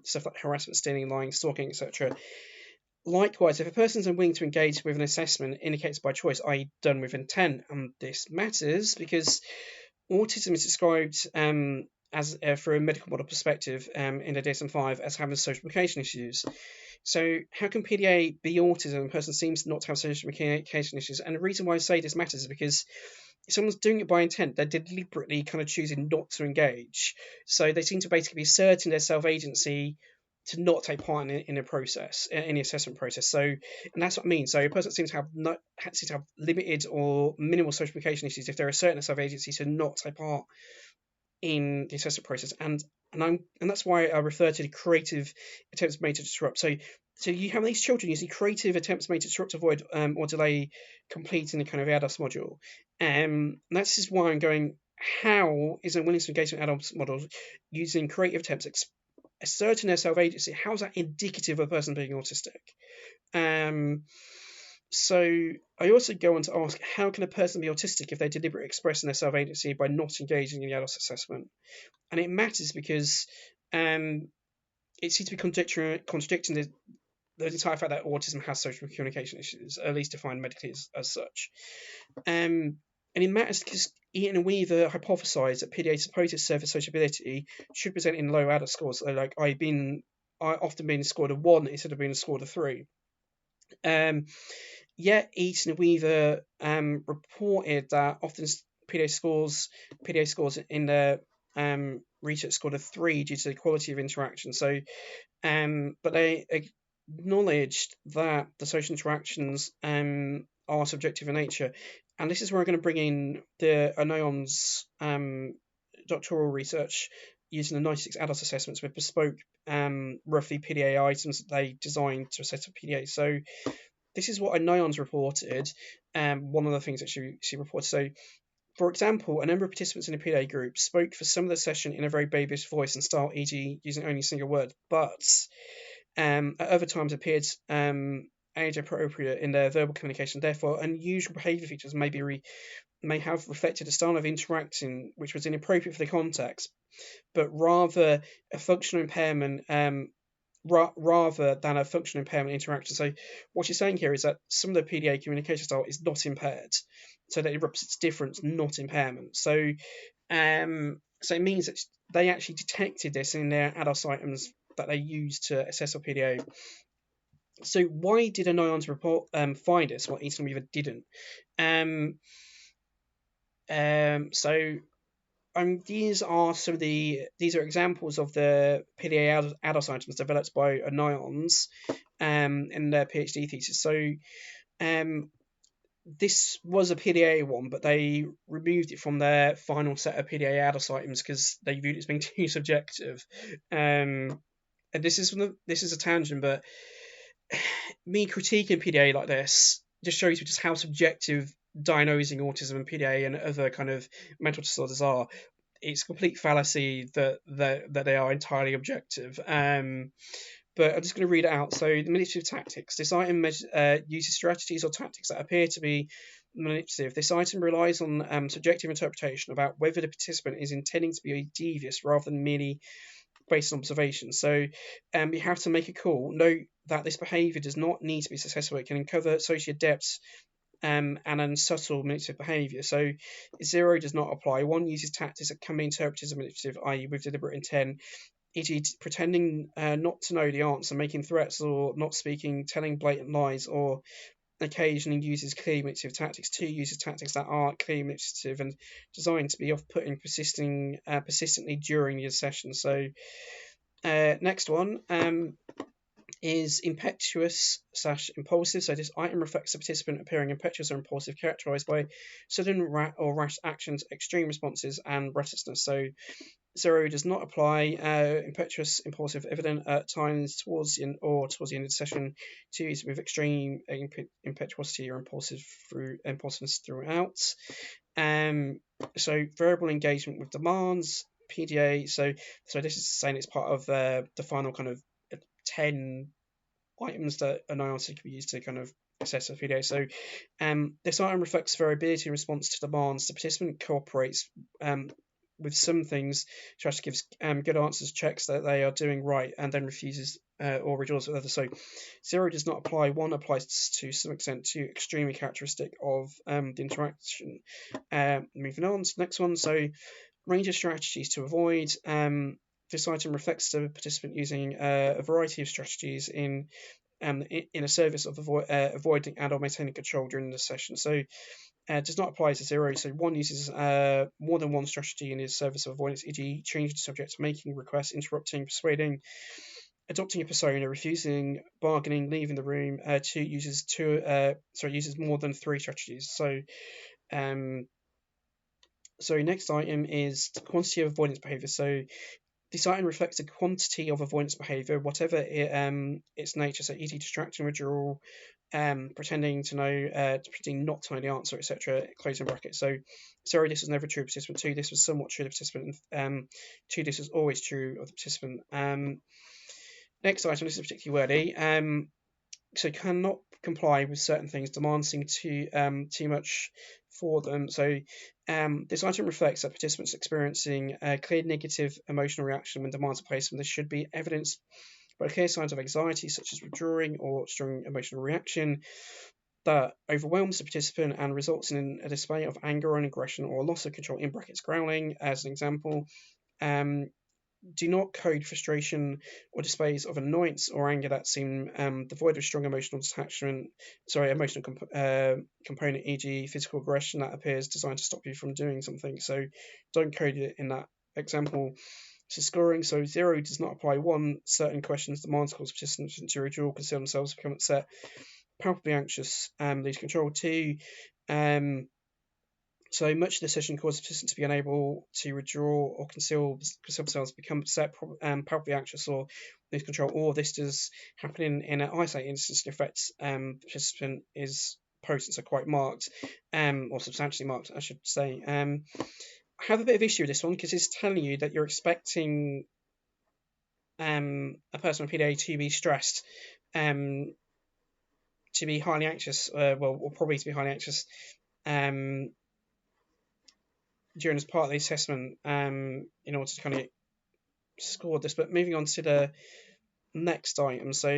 stuff like harassment, stealing, lying, stalking, etc. Likewise, if a person is unwilling to engage with an assessment indicates by choice, i.e. done with intent, and this matters because autism is described as through a medical model perspective in the DSM-5 as having social communication issues. So how can PDA be autism? A person seems not to have social communication issues, and the reason why I say this matters is because if someone's doing it by intent, they're deliberately kind of choosing not to engage. So they seem to basically be asserting their self-agency to not take part in a process, in the assessment process. So, and that's what I mean. So a person seems to have limited or minimal social communication issues if they're a certain self-agency to not take part in the assessment process, and that's why I refer to the creative attempts made to disrupt. So you have these children using creative attempts made to disrupt, avoid, or delay completing the kind of ADAS module. And this is why I'm going, how is a willingness to engage in adult models using creative attempts asserting their self-agency, how is that indicative of a person being autistic? So I also go on to ask, how can a person be autistic if they deliberately express their self-agency by not engaging in the ADAS assessment? And it matters because it seems to be contradicting the entire fact that autism has social communication issues, at least defined medically as such. And it matters because Eaton Weaver hypothesised that PDA supposed surface sociability should present in low ADAS scores. So like I often been scored a 1 instead of being scored a 3. Yet Eaton Weaver reported that often PDA scores in the research scored a 3 due to the quality of interaction. So, but they acknowledged that the social interactions are subjective in nature, and this is where I'm going to bring in the Anayon's doctoral research using the 96 adult assessments with bespoke roughly PDA items that they designed to assess a PDA. So this is what Anayon's reported. One of the things that she reported. So, for example, a number of participants in a PDA group spoke for some of the session in a very babyish voice and style, e.g. using only a single word, but at other times appeared age appropriate in their verbal communication. Therefore, unusual behaviour features may have reflected a style of interacting which was inappropriate for the context, but rather a functional impairment rather than a functional impairment interaction. So what she's saying here is that some of the PDA communication style is not impaired, so that it represents difference, not impairment. So it means that they actually detected this in their ADAS items that they used to assess our PDA. So why did Anayon's report find this, while Eaton Weaver didn't? These are examples of the PDA ADAS items developed by Anayon's in their PhD thesis. So this was a PDA one, but they removed it from their final set of PDA ADAS items because they viewed it as being too subjective. And this is a tangent, but me critiquing PDA like this just shows you just how subjective diagnosing autism and PDA and other kind of mental disorders are. It's a complete fallacy that they are entirely objective. But I'm just going to read it out. So the manipulative tactics. This item uses strategies or tactics that appear to be manipulative. This item relies on subjective interpretation about whether the participant is intending to be devious rather than merely based on observation. So you have to make a call. Note that this behaviour does not need to be successful. It can uncover associated depths and unsubtle manipulative behaviour. So 0 does not apply. 1 uses tactics that can be interpreted as manipulative, i.e. with deliberate intent, e.g. pretending not to know the answer, making threats or not speaking, telling blatant lies, or occasionally uses clearly manipulative tactics. 2 uses tactics that are clearly manipulative and designed to be off-putting persistently during the session. So next one is impetuous/impulsive. So this item reflects the participant appearing impetuous or impulsive, characterized by sudden or rash actions, extreme responses, and restlessness. So 0 does not apply. Impetuous, impulsive, evident at times towards the end of the session. 2 is with extreme impetuosity or impulsiveness throughout. So verbal engagement with demands, PDA. So this is saying it's part of the final kind of 10 items that an IRC can be used to kind of assess a PDA. So this item reflects variability in response to demands. The participant cooperates with some things, tries to give good answers, checks that they are doing right, and then refuses or withdraws with others. So 0 does not apply. 1 applies to some extent. 2 extremely characteristic of the interaction. Moving on to the next one. So range of strategies to avoid. This item reflects the participant using a variety of strategies in a service of avoiding and or maintaining control during the session. So does not apply to 0. So 1 uses more than one strategy in his service of avoidance, e.g. changing the subject, making requests, interrupting, persuading, adopting a persona, refusing, bargaining, leaving the room. 2 uses more than 3 strategies. So next item is the quantity of avoidance behavior. So this item reflects the quantity of avoidance behavior, whatever its nature. So e.g. distracting, withdrawal, pretending to know, pretending not to know the answer, etc. Closing bracket. So 0, this was never true of the participant. 2, this was somewhat true of the participant. And 2, this was always true of the participant. Next item, this is particularly wordy. So cannot comply with certain things, demanding too much for them. So this item reflects that participants experiencing a clear negative emotional reaction when demands are placed, and this should be evidenced by clear signs of anxiety, such as withdrawing or strong emotional reaction that overwhelms the participant and results in a display of anger and aggression or loss of control, in brackets growling as an example. Do not code frustration or displays of annoyance or anger that seem devoid of strong emotional component, e.g. physical aggression that appears designed to stop you from doing something. So don't code it in that example. So scoring, so 0 does not apply. 1, certain questions demands cause participants to withdraw, conceal themselves, become upset, palpably anxious, lose control. 2, so much of the session causes participants to be unable to withdraw or conceal themselves, become upset, palpably anxious, or lose control. Or this does happen in an isolated instance. The effect the participant is potent, so quite marked, or substantially marked, I should say. I have a bit of issue with this one because it's telling you that you're expecting a person with PDA to be stressed, to be highly anxious, or probably to be highly anxious, during as part of the assessment, in order to kind of score this. But moving on to the next item, so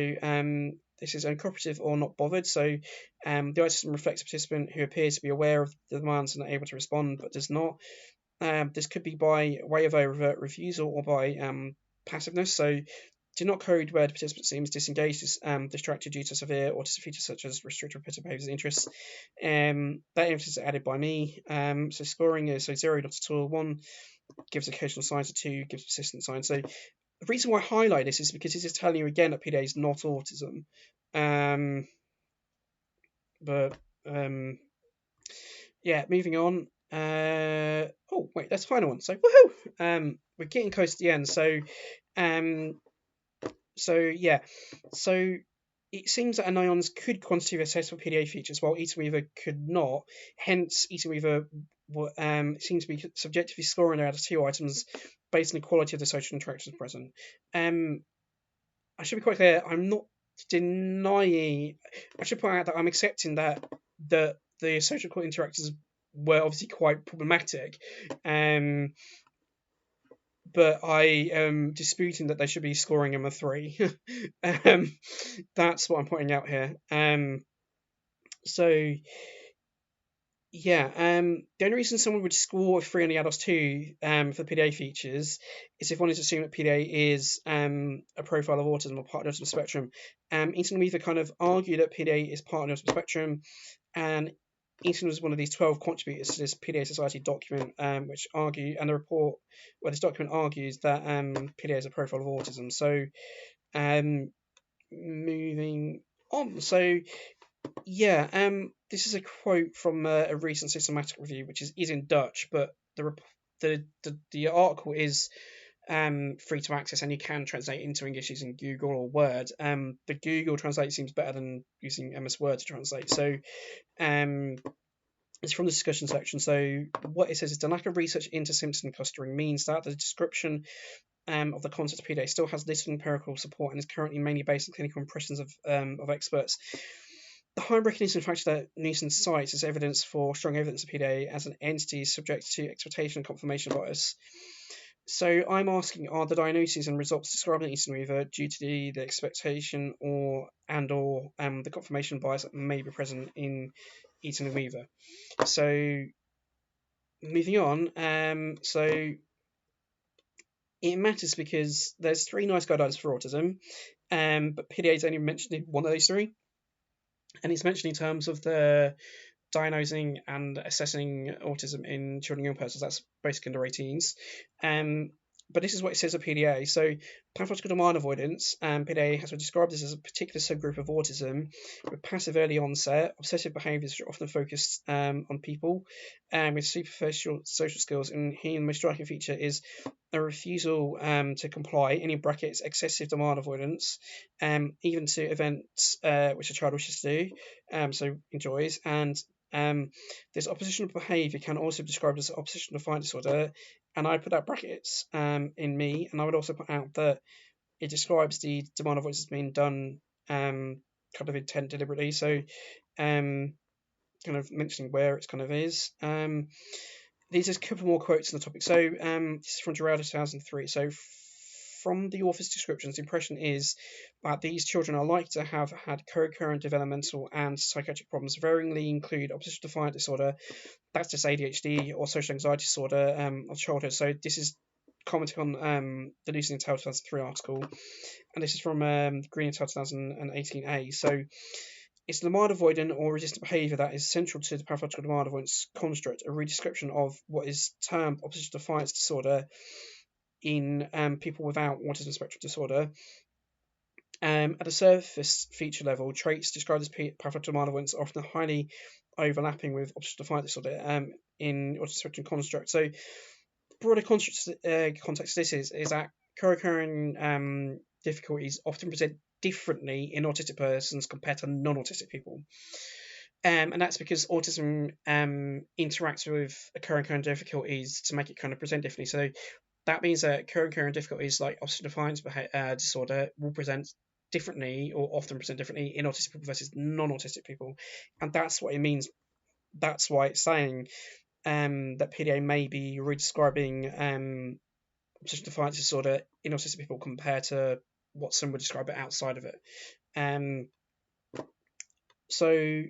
this is uncooperative or not bothered. So the autism reflects a participant who appears to be aware of the demands and able to respond, but does not. This could be by way of overt refusal or by passiveness. So do not code where the participant seems disengaged, distracted due to severe autistic features such as restricted repetitive behaviors and interests. That emphasis is added by me. So scoring is 0, not at all. 1 gives occasional signs, 2 gives persistent signs. So the reason why I highlight this is because this is telling you again that PDA is not autism. Yeah, moving on. Oh wait, that's the final one. So woohoo! We're getting close to the end. So it seems that anions could quantitatively assess for PDA features, while Eaton Weaver could not. Hence, Eaton Weaver seems to be subjectively scoring out of 2 items based on the quality of the social interactions present. I should be quite clear. I'm not denying. I should point out that I'm accepting that the social interactions were obviously quite problematic. But I am disputing that they should be scoring them a 3. That's what I'm pointing out here. So yeah, the only reason someone would score a 3 on the ADOS 2 for PDA features is if one is assuming that PDA is a profile of autism or part of the autism spectrum. Eaton Weaver kind of argued that PDA is part of the autism spectrum, and Eaton was one of these 12 contributors to this PDA Society document, which argue, and the report where this document argues that PDA is a profile of autism. So, moving on. So, yeah, this is a quote from a recent systematic review, which is in Dutch, but the article is free to access, and you can translate into English using Google or Word. The Google Translate seems better than using MS Word to translate. So, it's from the discussion section. So what it says is the lack of research into symptom clustering means that the description of the concept of PDA still has little empirical support and is currently mainly based on clinical impressions of experts. The high recognition factor that Newson cites as evidence for strong evidence of PDA as an entity subject to expectation and confirmation bias. So I'm asking, are the diagnoses and results described in Eaton Weaver due to the expectation or the confirmation bias that may be present in Eaton Weaver? So moving on, so it matters because there's 3 NICE guidelines for autism, but PDA is only mentioned in one of those 3, and it's mentioned in terms of the diagnosing and assessing autism in children and young persons. That's basically under 18s. but this is what it says of PDA. So pathological demand avoidance, PDA has been described as a particular subgroup of autism with passive early onset, obsessive behaviours which are often focused on people, with superficial social skills. And here the most striking feature is a refusal to comply, and in brackets, excessive demand avoidance, even to events which a child wishes to do, so enjoys. And this oppositional behaviour can also be described as oppositional defiant disorder, and I put that brackets in me, and I would also put out that it describes the demand avoidance as being done kind of intent deliberately. So kind of mentioning where it kind of is. These are a couple more quotes on the topic. So this is from Gerald 2003. So from the author's descriptions, the impression is that these children are likely to have had co-occurrent developmental and psychiatric problems, varyingly include oppositional defiant disorder, that's just ADHD, or social anxiety disorder of childhood. So this is commenting on the Lucy and Taylor 2003 article, and this is from Green and Taylor 2018A. So it's the demand avoidant or resistant behaviour that is central to the pathological demand avoidance construct, a redescription of what is termed oppositional defiance disorder in people without autism spectrum disorder. At a surface feature level, traits described as pathological demand avoidance are often highly overlapping with oppositional defiant disorder in autism spectrum construct. So broader context of this is that co-occurring difficulties often present differently in autistic persons compared to non-autistic people. And that's because autism interacts with co-occurring difficulties to make it kind of present differently. So that means that co-occurring difficulties like oppositional defiance disorder will present differently, or often present differently, in autistic people versus non-autistic people. And that's what it means. That's why it's saying that PDA may be redescribing oppositional defiance disorder in autistic people compared to what some would describe it outside of it. So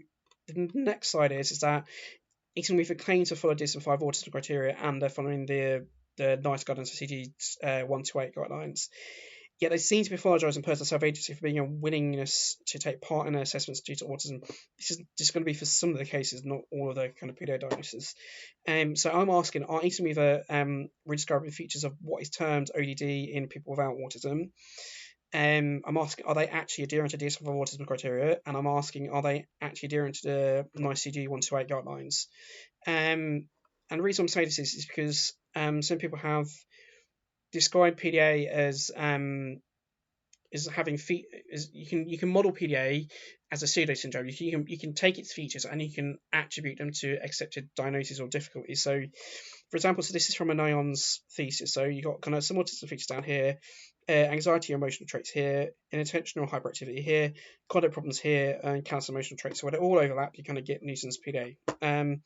the next slide is that Eaton Weaver claims to follow DSM-5 autism criteria, and they're following the NICE guidelines for CG 128 guidelines. Yet they seem to be apologising personal self-agency for being a willingness to take part in their assessments due to autism. This is just going to be for some of the cases, not all of the kind of PDA diagnoses. So I'm asking, are Eaton Weaver redescribing features of what is termed ODD in people without autism? I'm asking, are they actually adhering to DSM-5 autism criteria? And I'm asking, are they actually adhering to the NICE CG 128 guidelines? And the reason I'm saying this is because some people have described PDA as having you can model PDA as a pseudo syndrome. You can take its features and you can attribute them to accepted diagnoses or difficulties. So, for example, so this is from a Nyon's thesis. So you got kind of some autism features down here, anxiety or emotional traits here, inattentional hyperactivity here, conduct problems here, and cancer emotional traits. So when they all overlap, you kind of get nuisance PDA. And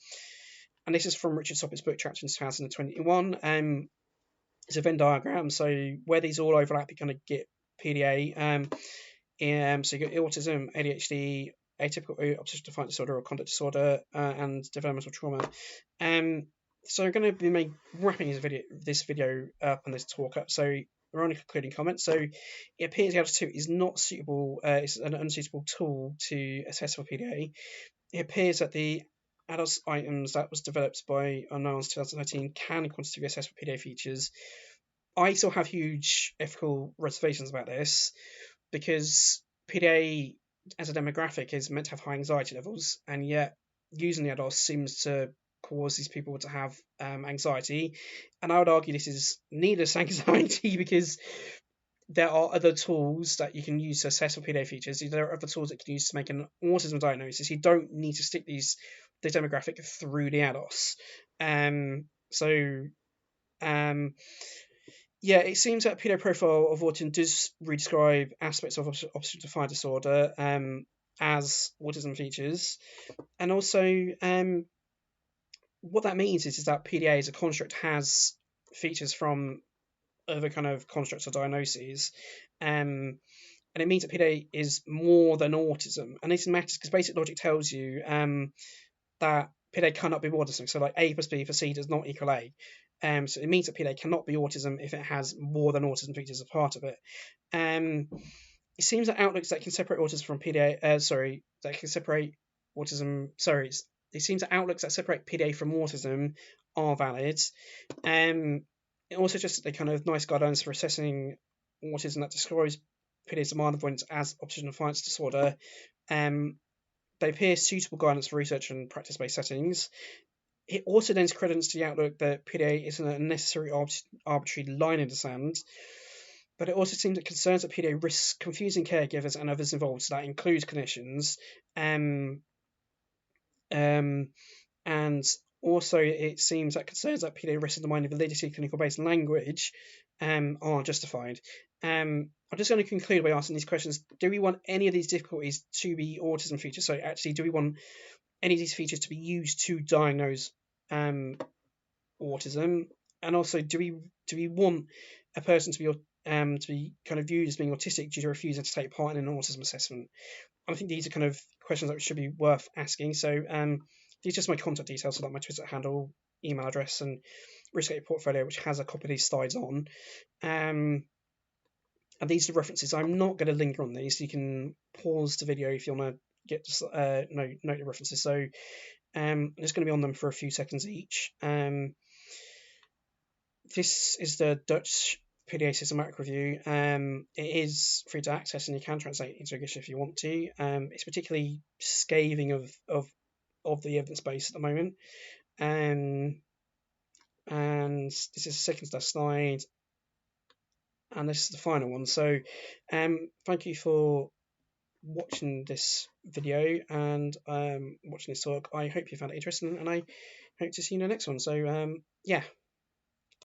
this is from Richard Soppett's book, chapter in 2021. It's a Venn diagram. So where these all overlap, you kind of get PDA. So you get autism, ADHD, atypical obsessive defiant disorder or conduct disorder, and developmental trauma. So I'm going to be wrapping this video up and this talk up. So we're on a concluding comment. So it appears the L2 is not suitable. It's an unsuitable tool to assess for PDA. It appears that the adult items that was developed by Nyon's 2013 can quantitatively assess for PDA features. I still have huge ethical reservations about this, because PDA as a demographic is meant to have high anxiety levels, and yet using the adults seems to cause these people to have anxiety. And I would argue this is needless anxiety, because there are other tools that you can use to assess for PDA features. There are other tools that you can use to make an autism diagnosis. You don't need to stick the demographic through the ADOS. Yeah, it seems that PDA profile of autism does redescribe aspects of obsessive defiant disorder as autism features. And also, what that means is that PDA as a construct has features from other kind of constructs or diagnoses. And it means that PDA is more than autism. And this matters because basic logic tells you that PDA cannot be autism. So like A plus B plus C does not equal A. So it means that PDA cannot be autism if it has more than autism features as part of it. It seems that outlooks that can separate autism from PDA, it seems that outlooks that separate PDA from autism are valid. it also just a kind of nice guidelines for assessing autism that describes PDA's demand avoidance as oppositional defiance disorder. They appear suitable guidance for research and practice-based settings. It also lends credence to the outlook that PDA isn't a necessary arbitrary line in the sand, but it also seems that concerns that PDA risks confusing caregivers and others involved, so that includes clinicians, and also it seems that concerns that PDA risks undermining the validity of clinical-based language are justified. I'm just going to conclude by asking these questions. Do we want any of these difficulties to be autism features? So actually, do we want any of these features to be used to diagnose autism? And also, do we want a person to be kind of viewed as being autistic due to refusing to take part in an autism assessment? I think these are kind of questions that should be worth asking. So these are just my contact details, so like my Twitter handle, email address, and risk-rated portfolio, which has a copy of these slides on. And these are the references. I'm not going to linger on these. So you can pause the video if you want to get note the references. So I'm just going to be on them for a few seconds each. This is the Dutch PDA systematic review. It is free to access, and you can translate into English if you want to. It's particularly scathing of the evidence base at the moment. And this is the second to last slide, and this is the final one. So thank you for watching this video and watching this talk. I hope you found it interesting, and I hope to see you in the next one. So yeah.